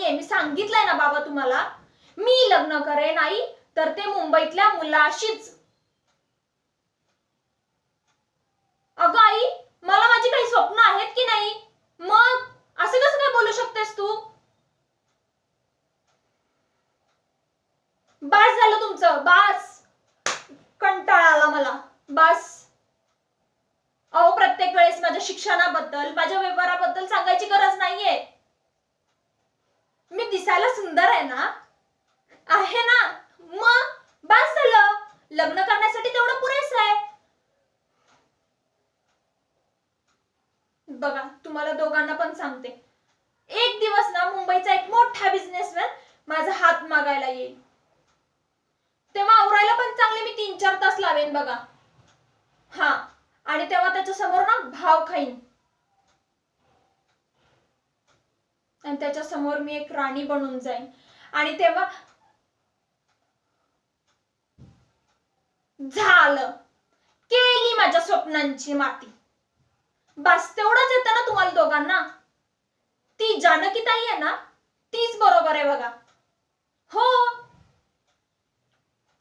नाहीये, मी सांगितलंय ना बाबा तुम्हाला, मी लग्न करेन आई तर ते मुंबईतल्या मुलाशीच. अगं आई, मला माझी काही स्वप्न आहेत की नाही? मग असं कसं काय बोलू शकतेस तू? बास झालं तुमचं, बास. कंटाळा आला मला, बास. अहो, प्रत्येक वेळेस माझ्या शिक्षणाबद्दल, माझ्या व्यवहाराबद्दल सांगायची गरज नाहीये. मी दिसायला सुंदर आहे ना, आहे ना, मग बास झालं. लग्न करण्यासाठी तेवढं पुरेसं आहे. बघा, तुम्हाला दोघांना पण सांगते, एक दिवस ना मुंबईचा एक मोठा बिझनेसमॅन माझा हात मागायला येईल, तेव्हा आवरायला पण चांगले मी 3-4 तास लावेन बघा. हा, आणि तेव्हा त्याच्या समोर ना भाव खाईन, आणि त्याच्या समोर मी एक राणी बनून जाईन. आणि तेव्हा झालं, केली माझ्या स्वप्नांची माती. बस तेवढंच येतं ना तुम्हाला दोघांना? ती जानकी ताई आहे ना, तीच बरोबर आहे बघा. हो,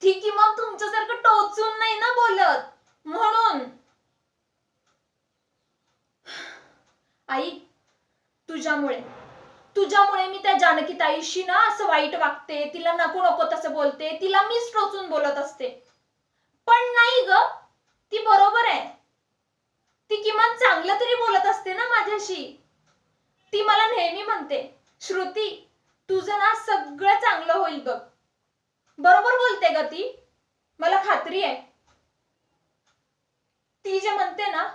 ती की मग तुमच्यासारखं टोचून नाही ना बोलत, म्हणून. आई, तुझ्यामुळे मी त्या जानकी ताईशी ना असं वाईट वागते, तिला नको नको तसं बोलते, तिला मीच टोचून बोलत असते. पण नाही ग, ती बरोबर आहे. ती किमान चांगलं तरी बोलत असते ना माझ्याशी. ती मला नेहमी म्हणते, श्रुती, तुझं ना सगळं चांगलं होईल बघ. बरोबर बोलते ग ती, मला खात्री आहे. ती जे म्हणते ना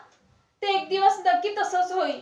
ते एक दिवस नक्की तसंच होईल.